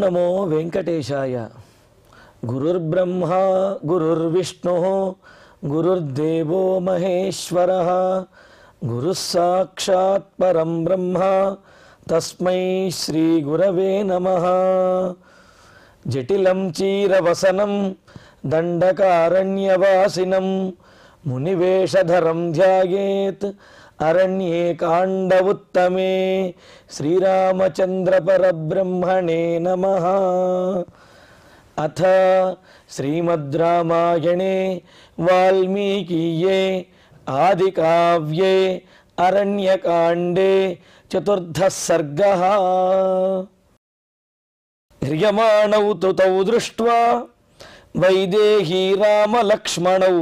నమో వెంకటేశాయ. గురుర్బ్రహ్మా గురుర్విష్ణుః గురుర్దేవో మహేశ్వరః గురుః సాక్షాత్ పరం బ్రహ్మ తస్మై శ్రీ గురవే నమః. జటిలం చీరవసనం దండకారణ్యవాసినం మునివేషధరం ధ్యాయేత్ అరణ్యే కాండవుత్తమే. శ్రీరామచంద్ర పరబ్రహ్మణే నమః. అథ శ్రీమద్ రామాయణే వాల్మీకీయే ఆదికావ్యే అరణ్యకాండే చతుర్థః సర్గః. హ్రియమాణౌ తు తౌ దృష్ట్వా వైదేహీ రామలక్ష్మణౌ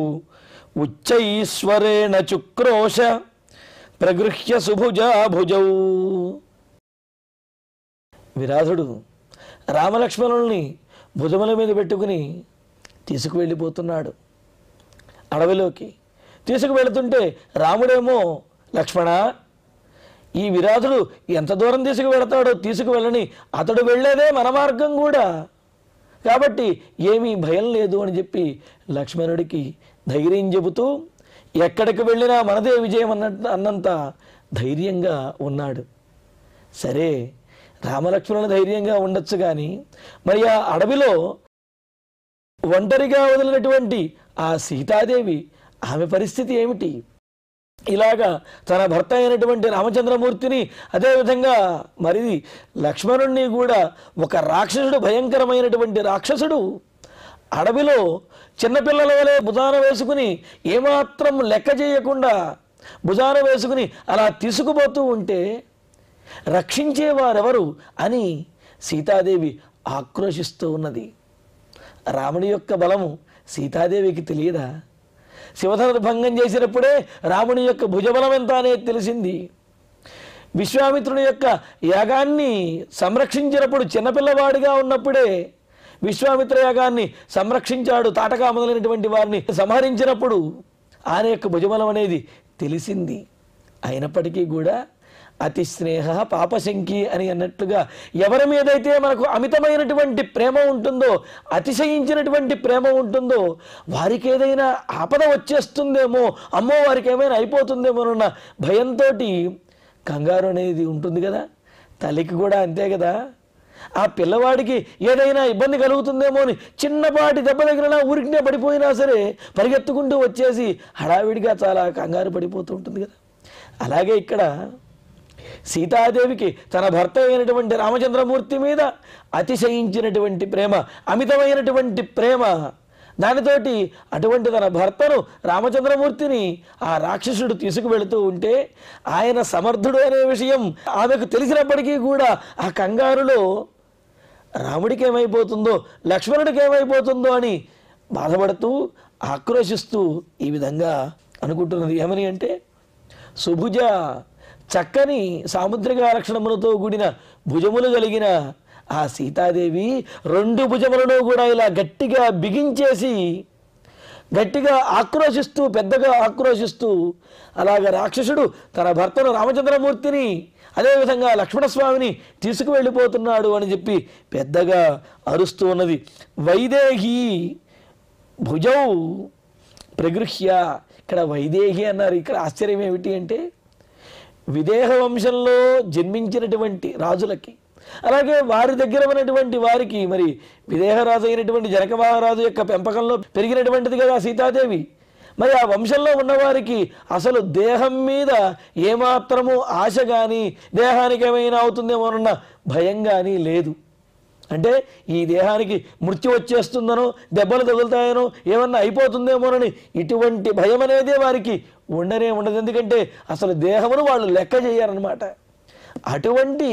ఉచ్చైశ్వరేణ చుక్రోశ ప్రగృహ్య సుభుజా భుజౌ. విరాధుడు రామలక్ష్మణుల్ని భుజముల మీద పెట్టుకుని తీసుకువెళ్ళిపోతున్నాడు. అడవిలోకి తీసుకువెళుతుంటే రాముడేమో, లక్ష్మణ, ఈ విరాధుడు ఎంత దూరం తీసుకువెళతాడో తీసుకువెళ్ళని, అతడు వెళ్ళేదే మన మార్గం కూడా, కాబట్టి ఏమీ భయం లేదు అని చెప్పి లక్ష్మణుడికి ధైర్యం చెబుతూ ఎక్కడికి వెళ్ళినా మనదే విజయం అన్నంత ధైర్యంగా ఉన్నాడు. సరే, రామలక్ష్మణుల ధైర్యంగా ఉండొచ్చు, కానీ మరి ఆ అడవిలో ఒంటరిగా వదిలినటువంటి ఆ సీతాదేవి, ఆమె పరిస్థితి ఏమిటి? ఇలాగా తన భర్త అయినటువంటి రామచంద్రమూర్తిని, అదేవిధంగా మరి లక్ష్మణుణ్ణి కూడా ఒక రాక్షసుడు, భయంకరమైనటువంటి రాక్షసుడు అడవిలో చిన్నపిల్లల వలె భుజాన వేసుకుని, ఏమాత్రం లెక్క చేయకుండా భుజాన వేసుకుని అలా తీసుకుపోతూ ఉంటే రక్షించేవారెవరు అని సీతాదేవి ఆక్రోశిస్తూ ఉన్నది. రాముడి యొక్క బలము సీతాదేవికి తెలియదా? శివధనుర్భంగం చేసినప్పుడే రాముని యొక్క భుజబలం ఎంత అనేది తెలిసింది. విశ్వామిత్రుని యొక్క యాగాన్ని సంరక్షించినప్పుడు, చిన్నపిల్లవాడిగా ఉన్నప్పుడే విశ్వామిత్ర యాగాన్ని సంరక్షించాడు. తాటకా మొదలైనటువంటి వారిని సంహరించినప్పుడు ఆయన యొక్క భుజబలం అనేది తెలిసింది. అయినప్పటికీ కూడా అతి స్నేహ పాపశంకి అని అన్నట్లుగా ఎవరి మీదైతే మనకు అమితమైనటువంటి ప్రేమ ఉంటుందో, అతిశయించినటువంటి ప్రేమ ఉంటుందో, వారికి ఏదైనా ఆపద వచ్చేస్తుందేమో, అమ్మో వారికి ఏమైనా అయిపోతుందేమోనన్న భయంతో కంగారు అనేది ఉంటుంది కదా. తల్లికి కూడా అంతే కదా. ఆ పిల్లవాడికి ఏదైనా ఇబ్బంది కలుగుతుందేమో అని చిన్నపాటి దెబ్బ తగిలినా, ఊరికినే పడిపోయినా సరే పరిగెత్తుకుంటూ వచ్చేసి హడావిడిగా చాలా కంగారు పడిపోతూ ఉంటుంది కదా. అలాగే ఇక్కడ సీతాదేవికి తన భర్త అయినటువంటి రామచంద్రమూర్తి మీద అతిశయించినటువంటి ప్రేమ, అమితమైనటువంటి ప్రేమ, దానితోటి అటువంటి తన భర్తను రామచంద్రమూర్తిని ఆ రాక్షసుడు తీసుకువెళుతూ ఉంటే ఆయన సమర్థుడు అనే విషయం ఆమెకు తెలిసినప్పటికీ కూడా ఆ కంగారులో రాముడికి ఏమైపోతుందో, లక్ష్మణుడికి ఏమైపోతుందో అని బాధపడుతూ ఆక్రోశిస్తూ ఈ విధంగా అనుకుంటున్నది. ఏమని అంటే, సుభుజ, చక్కని సాముద్రిక లక్షణములతో కూడిన భుజములు కలిగిన ఆ సీతాదేవి రెండు భుజములను కూడా ఇలా గట్టిగా బిగించేసి గట్టిగా ఆక్రోశిస్తూ, పెద్దగా ఆక్రోశిస్తూ, అలాగ రాక్షసుడు తన భర్తను రామచంద్రమూర్తిని, అదేవిధంగా లక్ష్మణస్వామిని తీసుకువెళ్ళిపోతున్నాడు అని చెప్పి పెద్దగా అరుస్తూ ఉన్నది. వైదేహి భుజౌ ప్రగృహ్య. ఇక్కడ వైదేహి అన్నారు. ఇక్కడ ఆశ్చర్యం ఏమిటి అంటే, విదేహ వంశంలో జన్మించినటువంటి రాజులకి, అలాగే వారి దగ్గర ఉన్నటువంటి వారికి, మరి విదేహరాజు అయినటువంటి జనక మహారాజు యొక్క పెంపకంలో పెరిగినటువంటిది కదా సీతాదేవి. మరి ఆ వంశంలో ఉన్నవారికి అసలు దేహం మీద ఏమాత్రము ఆశ కానీ, దేహానికి ఏమైనా అవుతుందేమోనన్న భయం కానీ లేదు. అంటే ఈ దేహానికి మృత్యు వచ్చేస్తుందనో, దెబ్బలు తగులుతాయనో, ఏమన్నా అయిపోతుందేమోనని ఇటువంటి భయం అనేదే వారికి ఉండనే ఉండదు. ఎందుకంటే అసలు దేహమును వాళ్ళు లెక్క చేయరన్నమాట. అటువంటి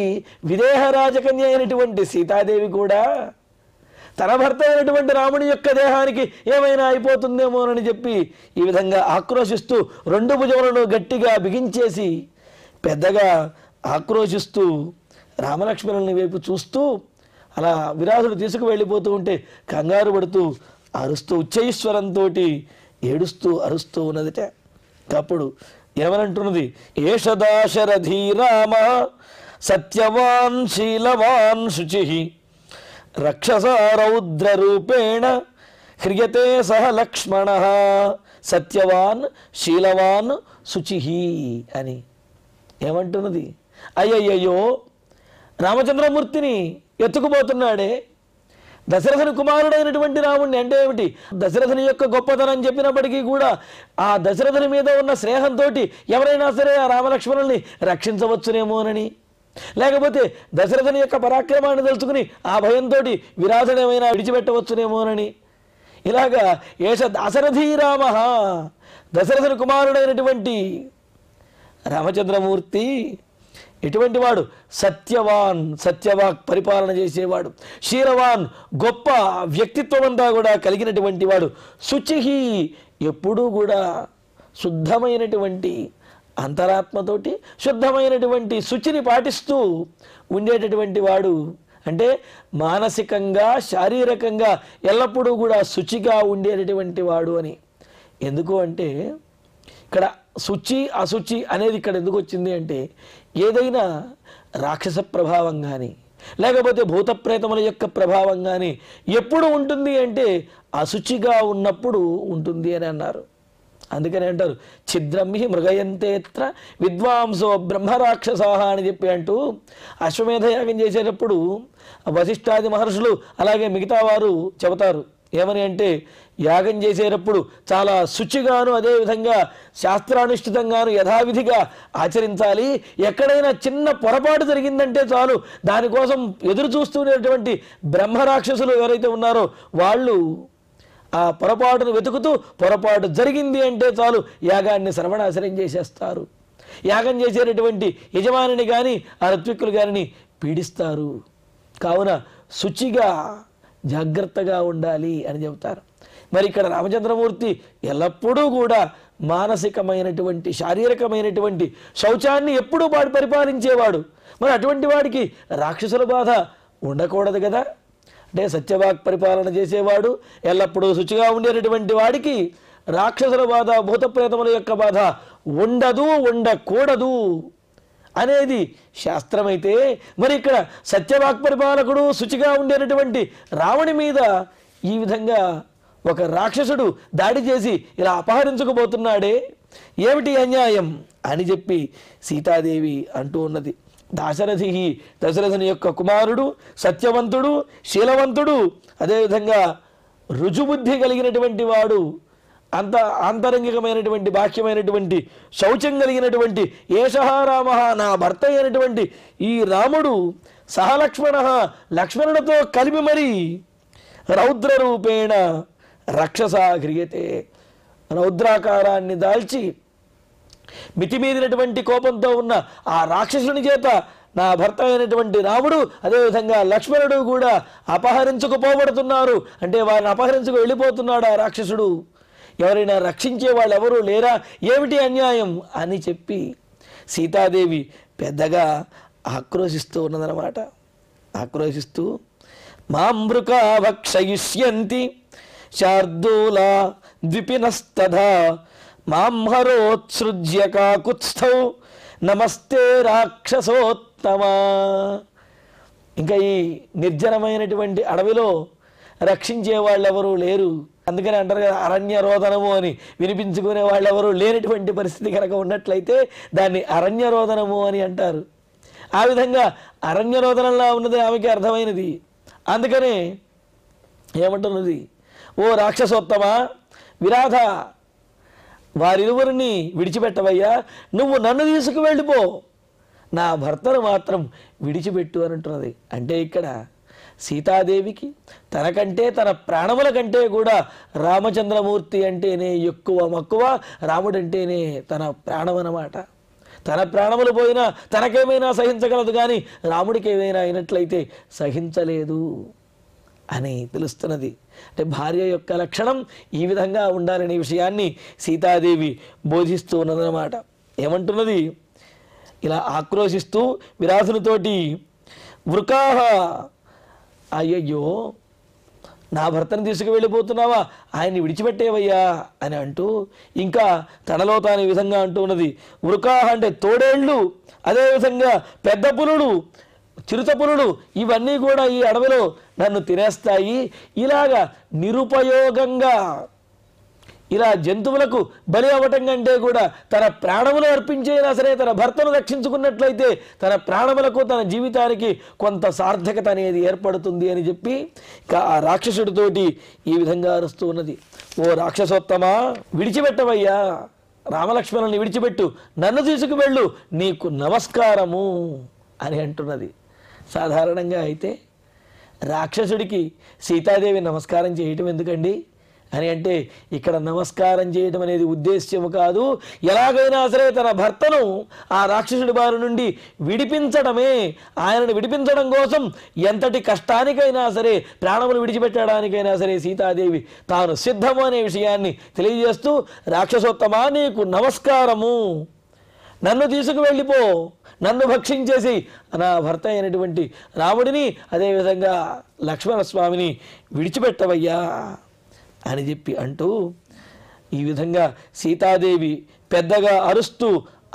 విదేహ రాజకన్య అయినటువంటి సీతాదేవి కూడా తన భర్త అయినటువంటి రాముని యొక్క దేహానికి ఏమైనా అయిపోతుందేమోనని చెప్పి ఈ విధంగా ఆక్రోశిస్తూ రెండు భుజములను గట్టిగా బిగించేసి పెద్దగా ఆక్రోశిస్తూ రామలక్ష్మణుని వైపు చూస్తూ అలా విరాధుడు తీసుకువెళ్ళిపోతూ ఉంటే కంగారు పడుతూ అరుస్తూ ఉచ్చైశ్వరంతో ఏడుస్తూ అరుస్తూ ఉన్నదిట. అప్పుడు ఏమనంటున్నది, ఏష దాశరథీ రామ సత్యవాన్ శీలవాన్ శుచి రక్షసా రౌద్ర రూపేణ హ్రియతే సహ లక్ష్మణ సత్యవాన్ శీలవాన్ శుచి అని ఏమంటున్నది. అయ్యయ్యో, రామచంద్రమూర్తిని ఎత్తుకుపోతున్నాడే, దశరథుని కుమారుడైనటువంటి రాముణ్ణి. అంటే ఏమిటి? దశరథుని యొక్క గొప్పతనం చెప్పినప్పటికీ కూడా ఆ దశరథుని మీద ఉన్న స్నేహంతో ఎవరైనా సరే ఆ రామలక్ష్మణుల్ని రక్షించవచ్చునేమోనని, లేకపోతే దశరథుని యొక్క పరాక్రమాన్ని తెలుసుకుని ఆ భయంతో విరాధుని ఏమైనా విడిచిపెట్టవచ్చునేమోనని, ఇలాగా ఏష దాశరథీ రామ, దశరథుని కుమారుడైనటువంటి రామచంద్రమూర్తి ఎటువంటి వాడు? సత్యవాన్, సత్యవాక్ పరిపాలన చేసేవాడు. శీలవాన్, గొప్ప వ్యక్తిత్వం అంతా కూడా కలిగినటువంటి వాడు. శుచిహి, ఎప్పుడూ కూడా శుద్ధమైనటువంటి అంతరాత్మతోటి శుద్ధమైనటువంటి శుచిని పాటిస్తూ ఉండేటటువంటి వాడు. అంటే మానసికంగా శారీరకంగా ఎల్లప్పుడూ కూడా శుచిగా ఉండేటటువంటి వాడు అని. ఎందుకు అంటే ఇక్కడ శుచి అశుచి అనేది ఇక్కడ ఎందుకు వచ్చింది అంటే, ఏదైనా రాక్షస ప్రభావం కానీ లేకపోతే భూతప్రేతముల యొక్క ప్రభావం కానీ ఎప్పుడు ఉంటుంది అంటే అశుచిగా ఉన్నప్పుడు ఉంటుంది అని అన్నారు. అందుకని అంటారు ఛిద్రమి మృగయంతేత్ర విద్వాంసో బ్రహ్మరాక్షసాహ అని చెప్పి అంటూ అశ్వమేధయాగం చేసేటప్పుడు వశిష్ఠాది మహర్షులు అలాగే మిగతా వారు చెబుతారు. ఏమని అంటే, యాగం చేసేటప్పుడు చాలా శుచిగాను అదేవిధంగా శాస్త్రానుష్ఠితంగాను యథావిధిగా ఆచరించాలి. ఎక్కడైనా చిన్న పొరపాటు జరిగిందంటే చాలు దానికోసం ఎదురు చూస్తున్నటువంటి బ్రహ్మరాక్షసులు ఎవరైతే ఉన్నారో వాళ్ళు ఆ పొరపాటును వెతుకుతూ పొరపాటు జరిగింది అంటే చాలు యాగాన్ని సర్వనాశనం చేసేస్తారు. యాగం చేసేటటువంటి యజమానిని కానీ ఆ ఋత్విక్కులు కానీ పీడిస్తారు. కావున శుచిగా జాగ్రత్తగా ఉండాలి అని చెబుతారు. మరి ఇక్కడ రామచంద్రమూర్తి ఎల్లప్పుడూ కూడా మానసికమైనటువంటి శారీరకమైనటువంటి శౌచాన్ని ఎప్పుడూ పరిపాలించేవాడు. మరి అటువంటి వాడికి రాక్షసుల బాధ ఉండకూడదు కదా. అంటే సత్యవాక్ పరిపాలన చేసేవాడు ఎల్లప్పుడూ శుచిగా ఉండేటటువంటి వాడికి రాక్షసుల బాధ భూతప్రేతముల యొక్క బాధ ఉండదు, ఉండకూడదు అనేది శాస్త్రమైతే, మరి ఇక్కడ సత్యవాక్ పరిపాలకుడు శుచిగా ఉండేటటువంటి రావణి మీద ఈ విధంగా ఒక రాక్షసుడు దాడి చేసి ఇలా అపహరించుకుపోతున్నాడే, ఏమిటి అన్యాయం అని చెప్పి సీతాదేవి అంటూ ఉన్నది. దాశరథి, దశరథుని యొక్క కుమారుడు, సత్యవంతుడు, శీలవంతుడు, అదేవిధంగా రుజుబుద్ధి కలిగినటువంటి వాడు, అంత ఆంతరంగికమైనటువంటి బాహ్యమైనటువంటి శౌచం కలిగినటువంటి ఏషః రామ, నా భర్త అయినటువంటి ఈ రాముడు సహలక్ష్మణ, లక్ష్మణుడితో కలిపి మరి రౌద్ర రూపేణ రక్షసా క్రియతే, రౌద్రాకారాన్ని దాల్చి మితిమీదినటువంటి కోపంతో ఉన్న ఆ రాక్షసుని చేత నా భర్త అయినటువంటి రాముడు అదేవిధంగా లక్ష్మణుడు కూడా అపహరించుకుపోబడుతున్నారు. అంటే వారిని అపహరించుకు వెళ్ళిపోతున్నాడు ఆ రాక్షసుడు. ఎవరైనా రక్షించే వాళ్ళు ఎవరూ లేరా, ఏమిటి అన్యాయం అని చెప్పి సీతాదేవి పెద్దగా ఆక్రోశిస్తూ ఉన్నదన్నమాట. ఆక్రోశిస్తూ మామృకా భక్షయిష్యంతి శార్దూల ద్విపినస్తథా మాంహరోత్సృజ్య కాకుత్స్థౌ నమస్తే రాక్షసోత్తమా. ఇంకా ఈ నిర్జనమైనటువంటి అడవిలో రక్షించే వాళ్ళెవరూ లేరు. అందుకని అంటారు కదా అరణ్య రోదనము అని. వినిపించుకునే వాళ్ళు ఎవరు లేనటువంటి పరిస్థితి కనుక ఉన్నట్లయితే దాన్ని అరణ్య రోదనము అని అంటారు. ఆ విధంగా అరణ్య రోదనంలా ఉన్నది ఆమెకి అర్థమైనది. అందుకనే ఏమంటున్నది, ఓ రాక్షసోత్తమా, విరాధ, వారిరువురిని విడిచిపెట్టవయ్యా, నువ్వు నన్ను తీసుకువెళ్ళిపో, నా భర్తను మాత్రం విడిచిపెట్టు అని అంటున్నది. అంటే ఇక్కడ సీతాదేవికి తనకంటే తన ప్రాణముల కంటే కూడా రామచంద్రమూర్తి అంటేనే ఎక్కువ మక్కువ, రాముడంటేనే తన ప్రాణం అన్నమాట. తన ప్రాణములు పోయినా తనకేమైనా సహించగలదు కానీ రాముడికి ఏమైనా అయినట్లయితే సహించలేదు అని తెలుస్తున్నది. అంటే భార్య యొక్క లక్షణం ఈ విధంగా ఉండాలనే విషయాన్ని సీతాదేవి బోధిస్తూ ఉన్నదన్నమాట. ఏమంటున్నది, ఇలా ఆక్రోశిస్తూ విరాధునితోటి వృకాహ, అయ్యయ్యో నా భర్తను తీసుకువెళ్ళిపోతున్నావా, ఆయన్ని విడిచిపెట్టేవయ్యా అని అంటూ ఇంకా తనలో తాను ఈ విధంగా అంటూ ఉన్నది. వృకాహ అంటే తోడేళ్ళు, అదేవిధంగా పెద్ద పులులు, చిరుతపులులు ఇవన్నీ కూడా ఈ అడవిలో నన్ను తినేస్తాయి. ఇలాగా నిరుపయోగంగా ఇలా జంతువులకు బలి అవ్వటం కంటే కూడా తన ప్రాణములు అర్పించైనా సరే తన భర్తను రక్షించుకున్నట్లయితే తన ప్రాణములకు తన జీవితానికి కొంత సార్థకత అనేది ఏర్పడుతుంది అని చెప్పి ఇక ఆ రాక్షసుడితోటి ఈ విధంగా అరుస్తూ ఉన్నది. ఓ రాక్షసోత్తమా, విడిచిపెట్టవయ్యా, రామలక్ష్మణుని విడిచిపెట్టు, నన్ను తీసుకువెళ్ళు, నీకు నమస్కారము అని అంటున్నది. సాధారణంగా అయితే రాక్షసుడికి సీతాదేవి నమస్కారం చేయటం ఎందుకండి అని అంటే ఇక్కడ నమస్కారం చేయడం అనేది ఉద్దేశ్యము కాదు. ఎలాగైనా సరే తన భర్తను ఆ రాక్షసుడి బారి నుండి విడిపించడమే. ఆయనను విడిపించడం కోసం ఎంతటి కష్టానికైనా సరే, ప్రాణములు విడిచిపెట్టడానికైనా సరే సీతాదేవి తాను సిద్ధము అనే విషయాన్ని తెలియజేస్తూ, రాక్షసోత్తమా నీకు నమస్కారము, నన్ను తీసుకువెళ్ళిపో, నన్ను భక్షించేసి నా భర్త అయినటువంటి రాముడిని అదేవిధంగా లక్ష్మణస్వామిని విడిచిపెట్టవయ్యా అని చెప్పి అంటూ ఈ విధంగా సీతాదేవి పెద్దగా అరుస్తూ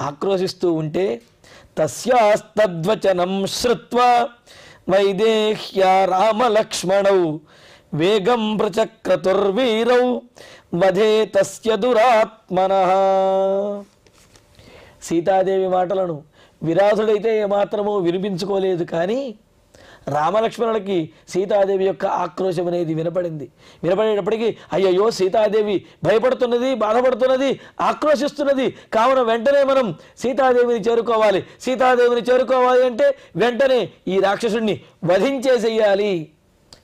ఆక్రోశిస్తూ ఉంటే తస్యాస్తద్వచనం శ్రుత్వా వైదేహ్య రామలక్ష్మణౌ వేగం ప్రచక్రతుర్వీరౌ వధే తస్య దురాత్మనః. సీతాదేవి మాటలను విరాధుడైతే ఏమాత్రమూ వినిపించుకోలేదు. కానీ రామలక్ష్మణులకి సీతాదేవి యొక్క ఆక్రోశం అనేది వినపడేటప్పటికీ అయ్యయ్యో సీతాదేవి భయపడుతున్నది, బాధపడుతున్నది, ఆక్రోశిస్తున్నది, కావున వెంటనే మనం సీతాదేవిని చేరుకోవాలి. సీతాదేవిని చేరుకోవాలి అంటే వెంటనే ఈ రాక్షసుడిని వధించేసేయాలి.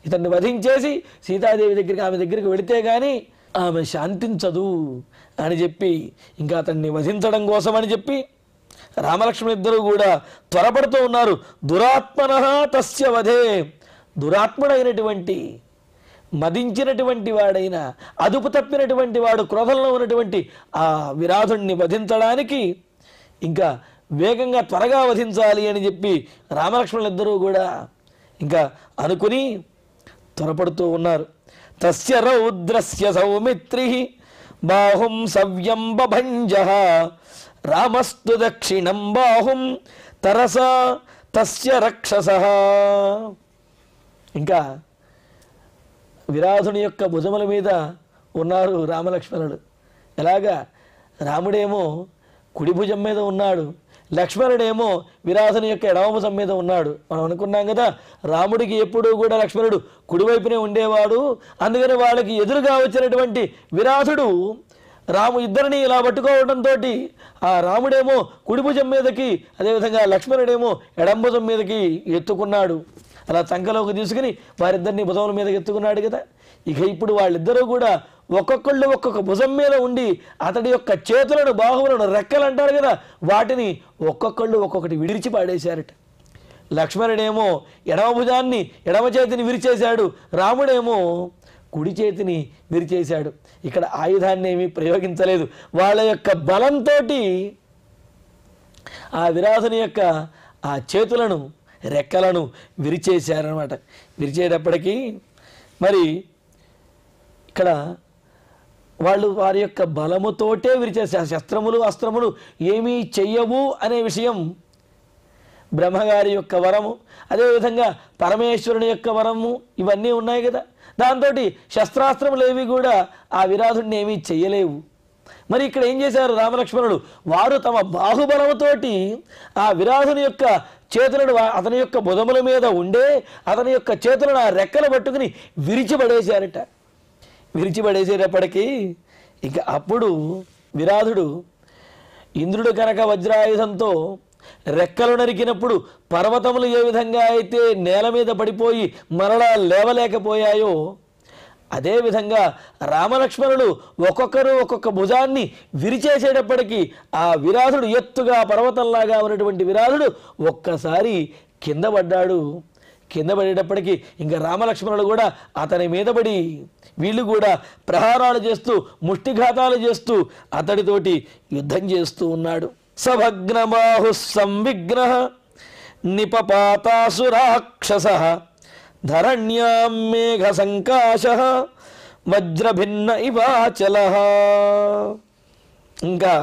ఇతన్ని వధించేసి సీతాదేవి దగ్గరికి, ఆమె దగ్గరికి వెళితే కానీ ఆమె శాంతించదు అని చెప్పి ఇంకా అతన్ని వధించడం కోసం అని చెప్పి రామలక్ష్మణులిద్దరూ కూడా త్వరపడుతూ ఉన్నారు. దురాత్మనః తస్య వధే, దురాత్ముడైనటువంటి మదించినటువంటి వాడైన అదుపు తప్పినటువంటి వాడు, క్రోధంలో ఉన్నటువంటి ఆ విరాధుణ్ణి వధించడానికి ఇంకా వేగంగా త్వరగా వధించాలి అని చెప్పి రామలక్ష్మణులిద్దరూ కూడా ఇంకా అనుకుని త్వరపడుతూ ఉన్నారు. తస్య రౌద్రస్య సౌమిత్రి బాహుం సవ్యం బభంజః రామస్తు దక్షిణం బాహుం తరసా తస్య రక్షసః. ఇంకా విరాధుని యొక్క భుజముల మీద ఉన్నారు రామలక్ష్మణుడు. ఎలాగా రాముడేమో కుడి భుజం మీద ఉన్నాడు, లక్ష్మణుడేమో విరాధుని యొక్క ఎడమ భుజం మీద ఉన్నాడు. మనం అనుకున్నాం కదా, రాముడికి ఎప్పుడూ కూడా లక్ష్మణుడు కుడివైపునే ఉండేవాడు. అందుకని వాళ్ళకి ఎదురుగా వచ్చినటువంటి విరాధుడు ఇద్దరిని ఇలా పట్టుకోవడంతో ఆ రాముడేమో కుడి భుజం మీదకి, అదేవిధంగా లక్ష్మణుడేమో ఎడమ భుజం మీదకి ఎత్తుకున్నాడు. అలా చంకలోకి తీసుకుని వారిద్దరిని భుజముల మీదకి ఎత్తుకున్నాడు కదా. ఇక ఇప్పుడు వాళ్ళిద్దరూ కూడా ఒక్కొక్కళ్ళు ఒక్కొక్క భుజం మీద ఉండి అతడి యొక్క చేతులను, బాహువులను, రెక్కలు అంటారు కదా, వాటిని ఒక్కొక్కళ్ళు ఒక్కొక్కటి విడిచి పాడేశారట. లక్ష్మణుడేమో ఎడమ భుజాన్ని, ఎడమ చేతిని విరిచేశాడు, రాముడేమో కుడి చేతిని విరిచేశాడు. ఇక్కడ ఆయుధాన్ని ఏమీ ప్రయోగించలేదు. వాళ్ళ యొక్క బలంతో ఆ విరాధుని యొక్క ఆ చేతులను, రెక్కలను విరిచేశారనమాట. విరిచేటప్పటికీ మరి ఇక్కడ వాళ్ళు వారి యొక్క బలముతోటే విరిచేశారు. శస్త్రములు, అస్త్రములు ఏమీ చెయ్యవు అనే విషయం బ్రహ్మగారి యొక్క వరము, అదేవిధంగా పరమేశ్వరుని యొక్క వరము ఇవన్నీ ఉన్నాయి కదా. దాంతో శస్త్రాస్త్రములు ఏవి కూడా ఆ విరాధుడిని ఏమీ చెయ్యలేవు. మరి ఇక్కడ ఏం చేశారు రామలక్ష్మణుడు? వారు తమ బాహుబలముతోటి ఆ విరాధుని యొక్క చేతులను అతని యొక్క భుజముల మీద ఉండే అతని యొక్క చేతులను ఆ రెక్కలు పట్టుకుని విరిచిపడేశారట. విరిచిపడేసేటప్పటికీ ఇక అప్పుడు విరాధుడు ఇంద్రుడు కనుక వజ్రాయుధంతో రెక్కలు నరికినప్పుడు పర్వతములు ఏ విధంగా అయితే నేల మీద పడిపోయి మరలా లేవలేకపోయాయో, అదేవిధంగా రామలక్ష్మణులు ఒక్కొక్కరు ఒక్కొక్క భుజాన్ని విరిచేసేటప్పటికీ ఆ విరాధుడు ఎత్తుగా పర్వతంలాగా ఉన్నటువంటి విరాధుడు ఒక్కసారి కింద పడ్డాడు. కింద పడేటప్పటికీ ఇంకా రామలక్ష్మణులు కూడా అతని మీద పడి వీళ్ళు కూడా ప్రహారాలు చేస్తూ, ముష్టిఘాతాలు చేస్తూ అతడితోటి యుద్ధం చేస్తూ ఉన్నాడు. సభగ్నబాహు సంవిఘ్న నిపపాతాసు రాక్షస ధరణ్యాం మేఘ సంకాశ వజ్రభిన్న ఇవాచల. ఇంకా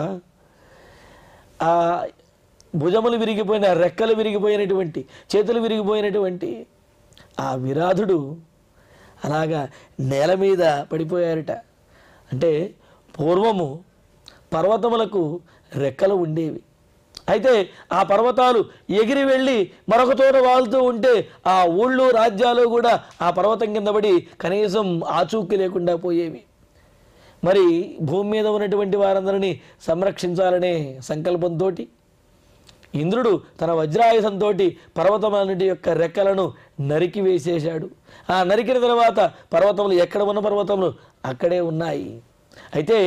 భుజములు విరిగిపోయిన, రెక్కలు విరిగిపోయినటువంటి, చేతులు విరిగిపోయినటువంటి ఆ విరాధుడు అలాగా నేల మీద పడిపోయారట. అంటే పూర్వము పర్వతములకు రెక్కలు ఉండేవి. అయితే ఆ పర్వతాలు ఎగిరి వెళ్ళి మరొక చోట వాళ్తూ ఉంటే ఆ ఊళ్ళు రాజ్యాలు కూడా ఆ పర్వతం కింద పడి కనీసం ఆచూకీ లేకుండా పోయేవి. మరి భూమి మీద ఉన్నటువంటి వారందరినీ సంరక్షించాలనే సంకల్పంతో ఇంద్రుడు తన వజ్రాయుధంతో పర్వతమన్నిటి యొక్క రెక్కలను నరికి వేసేశాడు. ఆ నరికిన తర్వాత పర్వతములు ఎక్కడ ఉన్న పర్వతములు అక్కడే ఉన్నాయి. అయితే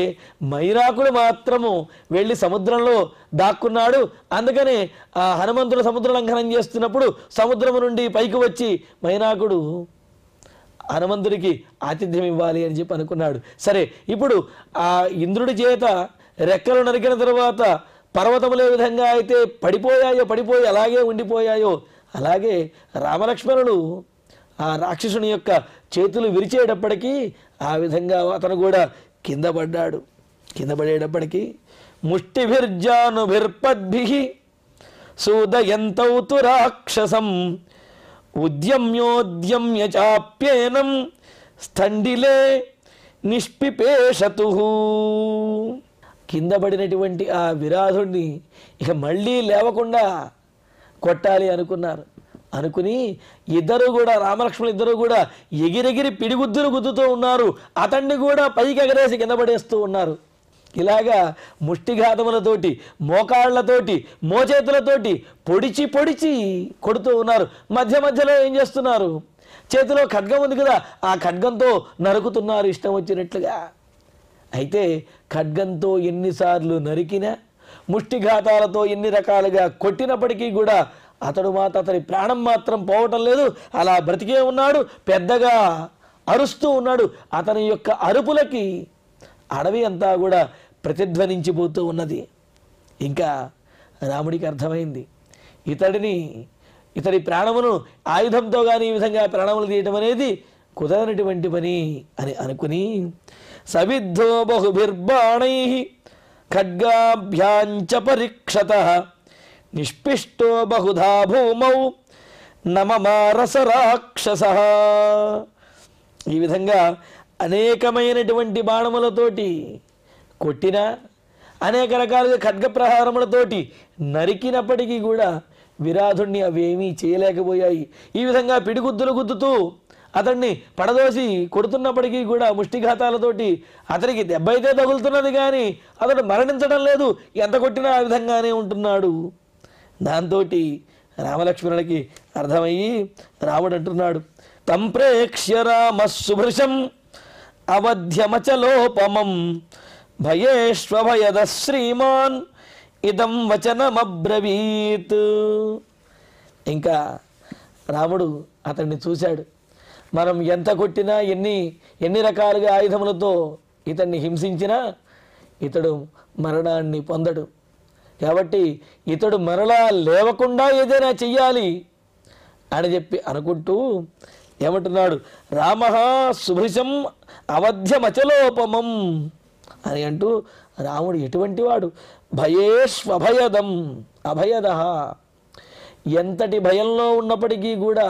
మైనాకుడు మాత్రము వెళ్ళి సముద్రంలో దాక్కున్నాడు. అందుకనే ఆ హనుమంతుడు సముద్ర లంఘనం చేస్తున్నప్పుడు సముద్రము నుండి పైకి వచ్చి మైనాకుడు హనుమంతుడికి ఆతిథ్యం ఇవ్వాలి అని చెప్పి అనుకున్నాడు. సరే, ఇప్పుడు ఆ ఇంద్రుడి చేత రెక్కలు నరికిన తర్వాత పర్వతములు ఏ విధంగా అయితే పడిపోయి అలాగే ఉండిపోయాయో అలాగే రామలక్ష్మణుడు ఆ రాక్షసుని యొక్క చేతులు విరిచేటప్పటికీ ఆ విధంగా అతను కూడా కింద పడ్డాడు. కింద పడేటప్పటికీ ముష్టిభిర్జానుభిర్పద్భిః సూదయంతౌతు రాక్షసం ఉద్యమ్యోద్యమ్య చాప్యేనం స్థండిలే నిష్పిపేషతు. కింద పడినటువంటి ఆ విరాధుడిని ఇక మళ్ళీ లేవకుండా కొట్టాలి అనుకుని ఇద్దరు కూడా రామలక్ష్మణులు ఇద్దరు కూడా ఎగిరెగిరి పిడిగుద్దులు గుద్దుతూ ఉన్నారు. అతన్ని కూడా పైకి ఎగరేసి కింద పడేస్తూ ఉన్నారు. ఇలాగా ముష్టిఘాతములతోటి, మోకాళ్లతోటి, మోచేతులతోటి పొడిచి కొడుతూ ఉన్నారు. మధ్యలో ఏం చేస్తున్నారు? చేతిలో ఖడ్గం ఉంది కదా, ఆ ఖడ్గంతో నరుకుతున్నారు ఇష్టం వచ్చినట్లుగా. అయితే ఖడ్గంతో ఎన్నిసార్లు నరికినా, ముష్టిఘాతాలతో ఎన్ని రకాలుగా కొట్టినప్పటికీ కూడా అతని ప్రాణం మాత్రం పోవటం లేదు. అలా బ్రతికే ఉన్నాడు, పెద్దగా అరుస్తూ ఉన్నాడు. అతని యొక్క అరుపులకి అడవి అంతా కూడా ప్రతిధ్వనించిపోతూ ఉన్నది. ఇంకా రాముడికి అర్థమైంది, ఇతడి ప్రాణమును ఆయుధంతో కానీ ఈ విధంగా ప్రాణములు తీయటం అనేది కుదరనటువంటి పని అని అనుకుని సవిద్ధో బహుభిర్బాణైః ఖడ్గాభ్యాంచ పరీక్షతః నిష్పిష్టో బహుధా భూమౌ నమమారస రాక్షసః. ఈ విధంగా అనేకమైనటువంటి బాణములతోటి కొట్టిన, అనేక రకాలుగా ఖడ్గ ప్రహారములతోటి నరికినప్పటికీ కూడా విరాధుణ్ణి అవేమీ చేయలేకపోయాయి. ఈ విధంగా పిడిగుద్దులు గుద్దుతూ అతన్ని పడదోసి కొడుతున్నప్పటికీ కూడా ముష్టిఘాతాలతోటి అతనికి దెబ్బ అయితే తగులుతున్నది కానీ అతడు మరణించడం లేదు. ఎంత కొట్టినా ఆ విధంగానే ఉంటున్నాడు. దాంతో రామలక్ష్మణులకి అర్థమయ్యి రాముడు అంటున్నాడు, తం ప్రేక్ష్య రామ సుభృశం అవధ్యమచలోపమం భయేష్వభయద శ్రీమాన్ ఇదం వచనమబ్రవీత్. ఇంకా రాముడు అతన్ని చూశాడు. మనం ఎంత కొట్టినా, ఎన్ని రకాలుగా ఆయుధములతో ఇతన్ని హింసించినా ఇతడు మరణాన్ని పొందడు. కాబట్టి ఇతడు మరలా లేవకుండా ఏదైనా చెయ్యాలి అని చెప్పి అనుకుంటూ ఏమంటున్నాడు, రామః సుభృశం అవధ్యమచలోపమం అని అంటూ రాముడు ఎటువంటి వాడు? భయేష్వభయదం అభయదః. ఎంతటి భయంలో ఉన్నప్పటికీ కూడా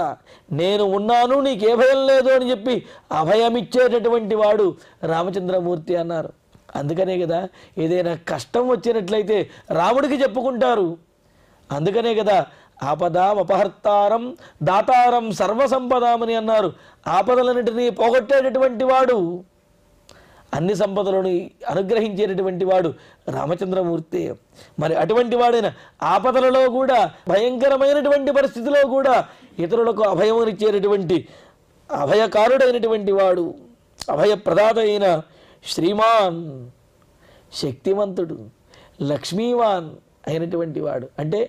నేను ఉన్నాను, నీకే భయం లేదు అని చెప్పి అభయమిచ్చేటటువంటి వాడు రామచంద్రమూర్తి అన్నారు. అందుకనే కదా ఏదైనా కష్టం వచ్చినట్లయితే రాముడికి చెప్పుకుంటారు. అందుకనే కదా ఆపదాం అపహర్తారం దాతారం సర్వసంపదామని అన్నారు. ఆపదలన్నిటినీ పోగొట్టేటటువంటి వాడు, అన్ని సంపదలను అనుగ్రహించేటటువంటి వాడు రామచంద్రమూర్తి. మరి అటువంటి వాడైన ఆపదలలో కూడా, భయంకరమైనటువంటి పరిస్థితిలో కూడా ఇతరులకు అభయమునిచ్చేటటువంటి అభయకారుడైనటువంటి వాడు, అభయప్రదాత అయిన శ్రీమాన్, శక్తివంతుడు, లక్ష్మీవాన్ అయినటువంటి వాడు. అంటే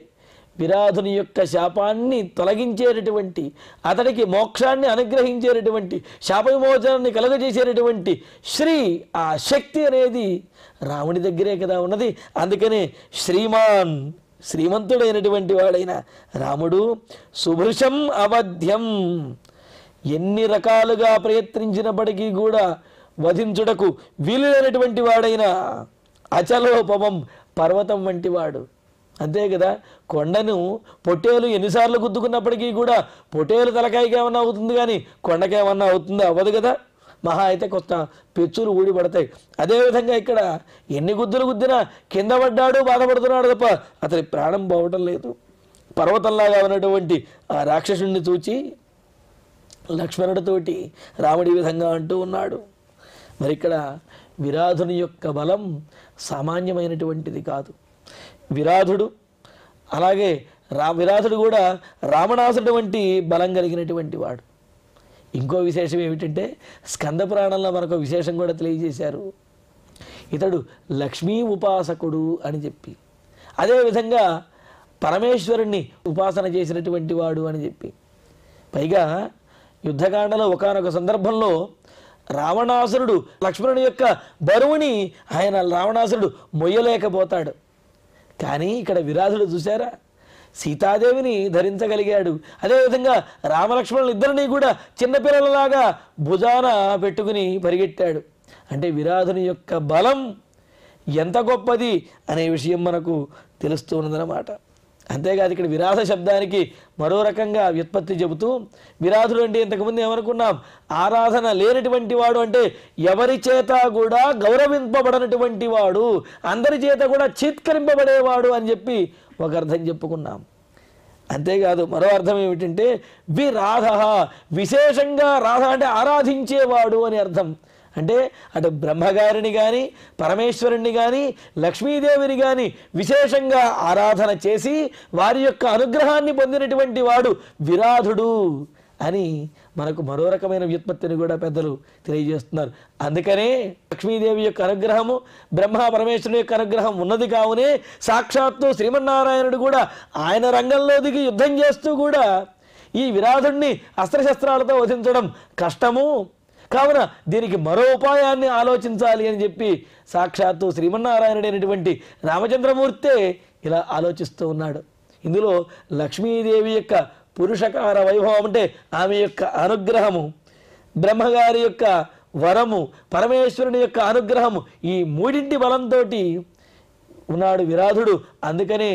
విరాధుని యొక్క శాపాన్ని తొలగించేటటువంటి, అతడికి మోక్షాన్ని అనుగ్రహించేటటువంటి, శాప విమోచనాన్ని కలుగజేసేటటువంటి శ్రీ, ఆ శక్తి అనేది రాముడి దగ్గరే కదా ఉన్నది. అందుకనే శ్రీమాన్, శ్రీమంతుడైనటువంటి వాడైన రాముడు సుభృశం అవధ్యం, ఎన్ని రకాలుగా ప్రయత్నించినప్పటికీ కూడా వధించుటకు వీలులేనటువంటి వాడైన అచలోపమం, పర్వతం వంటి వాడు. అంతే కదా, కొండను పొట్టేలు ఎన్నిసార్లు గుద్దుకున్నప్పటికీ కూడా పొట్టేలు తలకాయకి ఏమన్నా అవుతుంది కానీ కొండకేమన్నా అవుతుందో అవ్వదు కదా. మహా అయితే కొత్త పెచ్చులు ఊడిపడతాయి. అదేవిధంగా ఇక్కడ ఎన్ని గుద్దులు గుద్దినా కింద పడ్డాడు, బాధపడుతున్నాడు తప్ప అతని ప్రాణం పోవటం లేదు. పర్వతంలాగా ఉన్నటువంటి ఆ రాక్షసుడిని చూచి లక్ష్మణుడితోటి రాముడి విధంగా అంటూ ఉన్నాడు. మరి ఇక్కడ విరాధుని యొక్క బలం సామాన్యమైనటువంటిది కాదు. విరాధుడు అలాగే విరాధుడు కూడా రావణాసుడు వంటి బలం కలిగినటువంటి వాడు. ఇంకో విశేషం ఏమిటంటే స్కంద పురాణంలో మనకు విశేషం కూడా తెలియజేశారు. ఇతడు లక్ష్మీ ఉపాసకుడు అని చెప్పి, అదేవిధంగా పరమేశ్వరుణ్ణి ఉపాసన చేసినటువంటి వాడు అని చెప్పి. పైగా యుద్ధకాండలో ఒకానొక సందర్భంలో రావణాసురుడు లక్ష్మణుని యొక్క బరువుని రావణాసురుడు మొయ్యలేకపోతాడు. కానీ ఇక్కడ విరాధుడు చూసారా, సీతాదేవిని ధరించగలిగాడు. అదేవిధంగా రామలక్ష్మణులు ఇద్దరిని కూడా చిన్నపిల్లలలాగా భుజాన పెట్టుకుని పరిగెట్టాడు. అంటే విరాధుని యొక్క బలం ఎంత గొప్పది అనే విషయం మనకు తెలుస్తూ ఉన్నదన్నమాట. అంతేకాదు ఇక్కడ విరాధ శబ్దానికి మరో రకంగా వ్యుత్పత్తి చెబుతూ, విరాధుడు అంటే ఇంతకుముందు ఏమనుకున్నాం, ఆరాధన లేనటువంటి వాడు, అంటే ఎవరి చేత కూడా గౌరవింపబడనటువంటి వాడు, అందరి చేత కూడా చీత్కరింపబడేవాడు అని చెప్పి ఒక అర్థం చెప్పుకున్నాం. అంతేకాదు మరో అర్థం ఏమిటంటే విరాధ, విశేషంగా రాధ అంటే ఆరాధించేవాడు అని అర్థం. అంటే అటు బ్రహ్మగారిని కానీ పరమేశ్వరుణ్ణి కానీ లక్ష్మీదేవిని కానీ విశేషంగా ఆరాధన చేసి వారి యొక్క అనుగ్రహాన్ని పొందినటువంటి వాడు విరాధుడు అని మనకు మరో రకమైన వ్యుత్పత్తిని కూడా పెద్దలు తెలియజేస్తున్నారు. అందుకనే లక్ష్మీదేవి యొక్క అనుగ్రహము, బ్రహ్మ పరమేశ్వరుని యొక్క అనుగ్రహం ఉన్నది కావునే సాక్షాత్తు శ్రీమన్నారాయణుడు కూడా ఆయన రంగంలో దిగి యుద్ధం చేస్తూ కూడా ఈ విరాధుడిని అస్త్రశస్త్రాలతో వధించడం కష్టము కావున దీనికి మరో ఉపాయాన్ని ఆలోచించాలి అని చెప్పి సాక్షాత్తు శ్రీమన్నారాయణుడైనటువంటి రామచంద్రమూర్తే ఇలా ఆలోచిస్తూ ఉన్నాడు. ఇందులో లక్ష్మీదేవి యొక్క పురుషకార వైభవం అంటే ఆమె యొక్క అనుగ్రహము, బ్రహ్మగారి యొక్క వరము, పరమేశ్వరుని యొక్క అనుగ్రహము, ఈ మూడింటి బలంతో ఉన్నాడు విరాధుడు. అందుకనే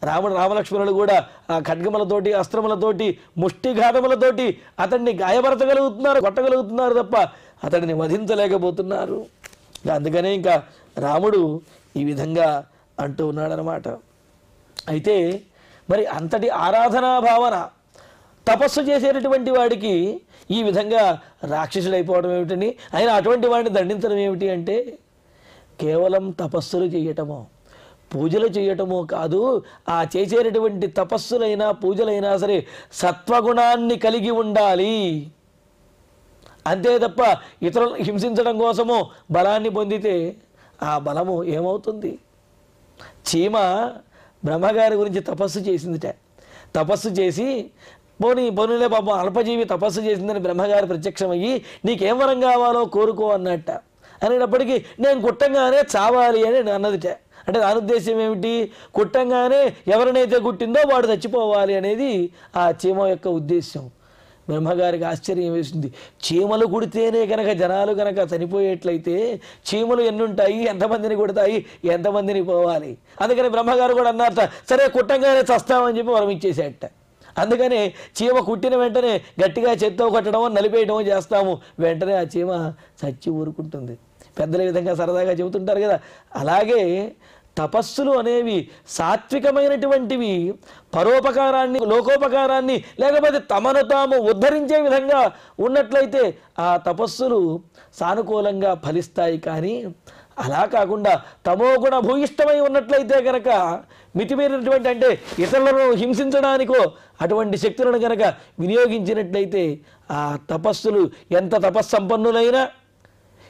రామలక్ష్మణులు కూడా ఆ ఖడ్గములతోటి అస్త్రములతోటి ముష్టిఘాతములతోటి అతన్ని గాయపరచగలుగుతున్నారు, కొట్టగలుగుతున్నారు తప్ప అతడిని వధించలేకపోతున్నారు. అందుకనే ఇంకా రాముడు ఈ విధంగా అంటూ ఉన్నాడనమాట. అయితే మరి అంతటి ఆరాధనా భావన తపస్సు చేసేటటువంటి వాడికి ఈ విధంగా రాక్షసుడు అయిపోవడం ఏమిటని, ఆయన అటువంటి వాడిని దండించడం ఏమిటి అంటే కేవలం తపస్సులు చేయటమో పూజలు చేయటమో కాదు, ఆ చేసేటటువంటి తపస్సులైనా పూజలైనా సరే సత్వగుణాన్ని కలిగి ఉండాలి. అంతే తప్ప ఇతరులను హింసించడం కోసమో బలాన్ని పొందితే ఆ బలము ఏమవుతుంది? చీమ బ్రహ్మగారి గురించి తపస్సు చేసిందిట. తపస్సు చేసి పోనీలే పాపం అల్పజీవి తపస్సు చేసిందని బ్రహ్మగారు ప్రత్యక్షమయ్యి నీకేం వరం కావాలో కోరుకో అన్నట్ట. అనేటప్పటికీ నేను కుట్టంగానే చావాలి అని అన్నదిట. అంటే దాని ఉద్దేశం ఏమిటి? కుట్టంగానే ఎవరినైతే కుట్టిందో వాడు చచ్చిపోవాలి అనేది ఆ చీమ యొక్క ఉద్దేశం. బ్రహ్మగారికి ఆశ్చర్యం వేసింది. చీమలు కుడితేనే కనుక జనాలు కనుక చనిపోయేట్లయితే చీమలు ఎన్ని ఉంటాయి, ఎంతమందిని కుడతాయి, ఎంతమందిని పోవాలి? అందుకని బ్రహ్మగారు కూడా అన్నారట, సరే కుట్టంగానే చస్తామని చెప్పి వరం ఇచ్చేసేట. అందుకనే చీమ కుట్టిన వెంటనే గట్టిగా చేత్తో కొట్టడమో నలిపేయడమో చేస్తాము, వెంటనే ఆ చీమ చచ్చి ఊరుకుంటుంది. పెద్దల విధంగా సరదాగా చెబుతుంటారు కదా. అలాగే తపస్సులు అనేవి సాత్వికమైనటువంటివి, పరోపకారాన్ని లోకోపకారాన్ని లేకపోతే తమను తాము ఉద్ధరించే విధంగా ఉన్నట్లయితే ఆ తపస్సులు సానుకూలంగా ఫలిస్తాయి. కానీ అలా కాకుండా తమోగుణ భూయిష్టమై ఉన్నట్లయితే కనుక మితిమీరినటువంటి అంటే ఇతరులను హింసించడానికో అటువంటి శక్తులను కనుక వినియోగించినట్లయితే ఆ తపస్సులు ఎంత తపస్సంపన్నులైనా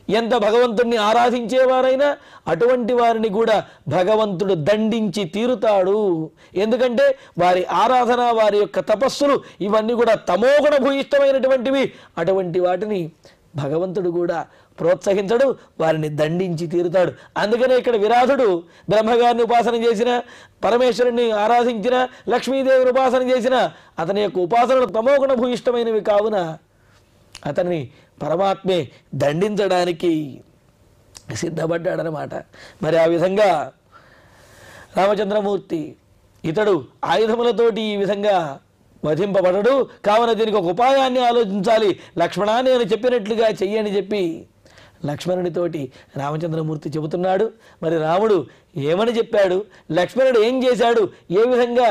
ఎంత భగవంతుడిని ఆరాధించేవారైనా అటువంటి వారిని కూడా భగవంతుడు దండించి తీరుతాడు. ఎందుకంటే వారి ఆరాధన, వారి యొక్క తపస్సులు ఇవన్నీ కూడా తమోగుణ భూయిష్టమైనటువంటివి. అటువంటి వాటిని భగవంతుడు కూడా ప్రోత్సహించడు, వారిని దండించి తీరుతాడు. అందుకనే ఇక్కడ విరాధుడు బ్రహ్మగారిని ఉపాసన చేసిన, పరమేశ్వరుని ఆరాధించిన, లక్ష్మీదేవిని ఉపాసన చేసిన అతని యొక్క ఉపాసనలు తమోగుణ భూయిష్టమైనవి కావున అతన్ని పరమాత్మే దండించడానికి సిద్ధపడ్డాడనమాట. మరి ఆ విధంగా రామచంద్రమూర్తి ఇతడు ఆయుధములతోటి ఈ విధంగా వధింపబడడు, కావున దీనికి ఒక ఉపాయాన్ని ఆలోచించాలి, లక్ష్మణ నేను చెప్పినట్లుగా చెయ్యని చెప్పి లక్ష్మణుడితోటి రామచంద్రమూర్తి చెబుతున్నాడు. మరి రాముడు ఏమని చెప్పాడు, లక్ష్మణుడు ఏం చేశాడు, ఏ విధంగా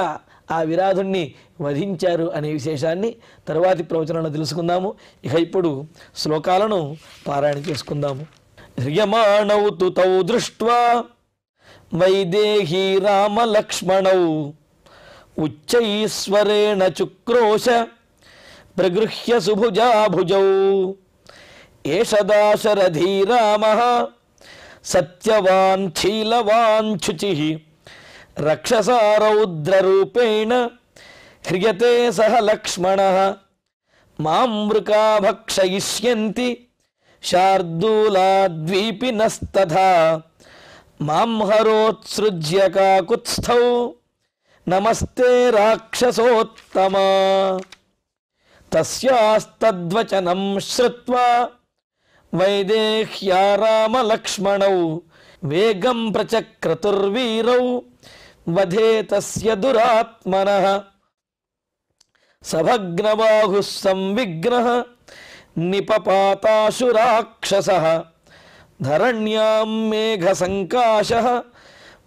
ఆ విరాధుణ్ణి వధించారు అనే విశేషాన్ని తరువాతి ప్రవచనంలో తెలుసుకుందాము. ఇక ఇప్పుడు శ్లోకాలను పారాయణ చేసుకుందాము. హ్రియమాణౌ తు తౌ దృష్ట్వా వైదేహీ రామలక్ష్మణౌ ఉచ్చైశ్వరేణ చుక్రోశ ప్రగృహ్య సుభుజాభుజౌ ఏష దాశరథీ రామః సత్యవాన్ శీలవాన్ శుచిః రక్షసా రౌద్రరూపేణ హ్రియతే సహ లక్ష్మణః మాం వృకా భక్షయిష్యంతి శార్దూలాద్వీపినస్తథా మాం హరోత్సృజ్య కాకుత్స్థౌ నమస్తే రాక్షసోత్తమా. తస్యాస్తద్వచనం శ్రుత్వా వైదేహ్యా రామలక్ష్మణౌ వేగం ప్రచక్రతుర్వీరౌ వధే తస్య దురాత్మనః సభగ్నబాహుః సంవిఘ్నః నిపపాతాశు రాక్షసః ధరణ్యాం మేఘసంకాశః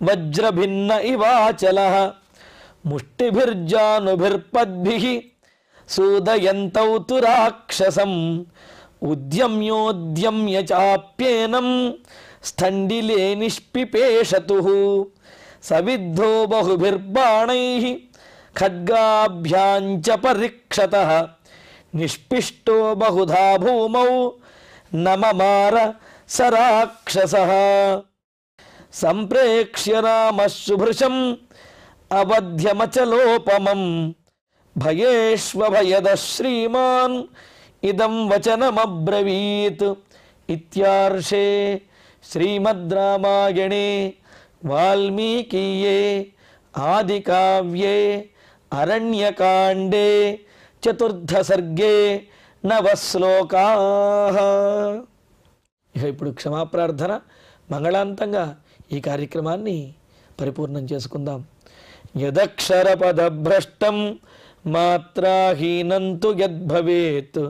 వజ్రభిన్న ఇవాచలః ముష్టిభిర్జానుభిర్పద్భిః సూదయంతౌ తు రాక్షసం ఉద్యమ్యోద్యమ్య చాప్యేనం స్థండిలే నిష్పిపేషతుః సవిద్ధో బహుభిర్బాణైః ఖడ్గాభ్యాం చ పరీక్షతః నిష్పిష్టో బహుధా భూమౌ నమమార స రాక్షసః సంప్రేక్ష్య రామః శుభృశం అవధ్యమచలోపమం భయేష్వభయదః శ్రీమాన్ ఇదం వచనమబ్రవీత్. ఇత్యార్షే శ్రీమద్ రామాయణే వాల్మీకీయే ఆదికావ్యే అరణ్యకాండే చతుర్థ సర్గే నవశ్లోకాః. ఇక ఇప్పుడు క్షమాప్రార్థన మంగళాంతంగా ఈ కార్యక్రమాన్ని పరిపూర్ణం చేసుకుందాం. యదక్షరపదభ్రష్టం మాత్రాహీనం తు యద్భవేత్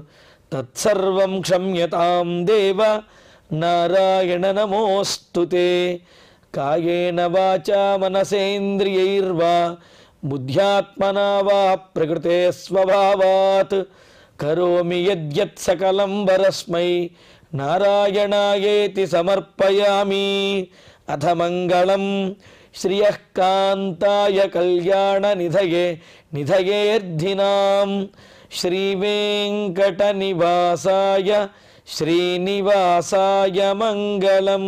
తత్సర్వం క్షమ్యతాం దేవ నారాయణ నమోస్తుతే. కాయేన వాచా మనసేంద్రియైర్వా బుద్ధ్యాత్మనా వా ప్రకృతే స్వభావాత్ కరోమి యద్యత్ సకలం వరస్మై నారాయణాయేతి సమర్పయామి. అథ మంగళం శ్రియః కాంతాయ కళ్యాణ నిధయే నిధయేర్ధినాం శ్రీవేంకట నివాసాయ శ్రీనివాసాయ మంగళం.